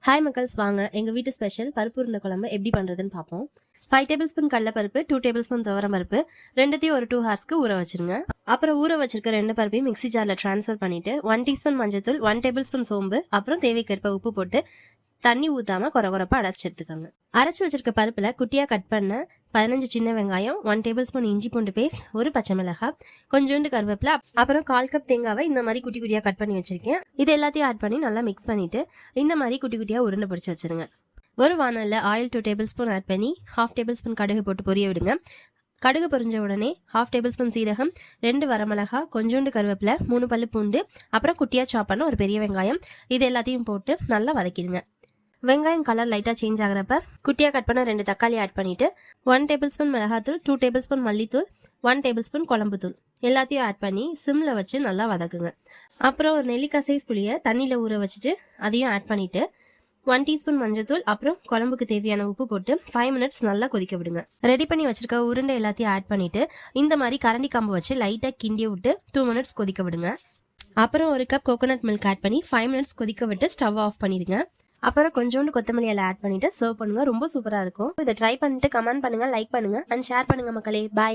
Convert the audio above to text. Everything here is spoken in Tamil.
ஹாய் மக்கள்ஸ், வாங்க எங்கள் வீட்டு ஸ்பெஷல் பருப்பு உருண்டை குழம்பு எப்படி பண்ணுறதுன்னு பார்ப்போம். 5 டேபிள் ஸ்பூன் கடலைப்பருப்பு, 2 டேபிள் ஸ்பூன் துவரம் பருப்பு ரெண்டுத்தையும் ஒரு 2 ஹார்ஸ்க்கு ஊற வச்சிருங்க. அப்புறம் ஊற வச்சிருக்க 2 பருப்பையும் மிக்ஸி ஜாரில் ட்ரான்ஸ்ஃபர் பண்ணிவிட்டு 1 டீஸ்பூன் மஞ்சத்தூள், 1 டேபிள் ஸ்பூன் சோம்பு, அப்புறம் தேவைக்கேற்ப உப்பு போட்டு தண்ணி ஊற்றாமல் குறகுறப்பாக அரைச்சி எடுத்துக்கோங்க. அரைச்சி வச்சிருக்க பருப்பில் குட்டியாக கட் பண்ண 15 சின்ன வெங்காயம், 1 டேபிள் ஸ்பூன் இஞ்சி பூண்டு பேஸ்ட், ஒரு பச்சை மிளகாய், கொஞ்சோண்டு கருவேப்பிலை, அப்புறம் 1/4 கப் தேங்காவை இந்த மாதிரி குட்டி குட்டியாக கட் பண்ணி வச்சிருக்கேன். இது எல்லாத்தையும் ஆட் பண்ணி நல்லா மிக்ஸ் பண்ணிவிட்டு இந்த மாதிரி குட்டி குட்டியாக உருண்டை பிடிச்சி வச்சிருங்க. ஒரு வானலில் ஆயில் 2 டேபிள் ஸ்பூன் ஆட் பண்ணி 1/2 டேபிள் ஸ்பூன் கடுகு போட்டு பொரிய விடுங்க. கடுகு பொரிஞ்ச உடனே 1/2 டேபிள் ஸ்பூன் சீரகம், 2 வரமிளகாய், கொஞ்சோண்டு கருவேப்பிலை, 3 பல்லு பூண்டு, அப்புறம் குட்டியாக சாப் பண்ண ஒரு பெரிய வெங்காயம், இது எல்லாத்தையும் போட்டு நல்லா வதக்கிடுங்க. வெங்காயம் கலர் லைட்டாக சேஞ்ச் ஆகிறப்ப குட்டியாக கட் பண்ண 2 தக்காளி ஆட் பண்ணிவிட்டு 1 டேபிள் ஸ்பூன் மிளகாத்தூள், 2 டேபிள் ஸ்பூன் மல்லித்தூள், 1 டேபிள் ஸ்பூன் குழம்புத்தூள் எல்லாத்தையும் ஆட் பண்ணி சிம்மில் வச்சு நல்லா வதக்குங்க. அப்புறம் ஒரு நெல்லிக்காய் சைஸ் புளியை தண்ணியில் ஊற வச்சுட்டு அதையும் ஆட் பண்ணிவிட்டு 1 டீஸ்பூன் மஞ்சத்தூள், அப்புறம் குழம்புக்கு தேவையான உப்பு போட்டு 5 மினிட்ஸ் நல்லா கொதிக்க விடுங்க. ரெடி பண்ணி வச்சிருக்க உருண்டை எல்லாத்தையும் ஆட் பண்ணிவிட்டு இந்த மாதிரி கரண்டி கம்பு வச்சு லைட்டாக கிண்டி விட்டு 2 மினிட்ஸ் கொதிக்க விடுங்க. அப்புறம் ஒரு கப் கோகோனட் மில்க் ஆட் பண்ணி 5 மினிட்ஸ் கொதிக்க விட்டு ஸ்டவ் ஆஃப் பண்ணிடுங்க. அப்புறம் கொஞ்சோண்டு கொத்தமல்லி எல்லாம் ஆட் பண்ணிட்டு சர்வ் பண்ணுங்க. ரொம்ப சூப்பராக இருக்கும். இதை ட்ரை பண்ணிட்டு கமெண்ட் பண்ணுங்க, லைக் பண்ணுங்க அண்ட் ஷேர் பண்ணுங்க மக்களே. பாய்.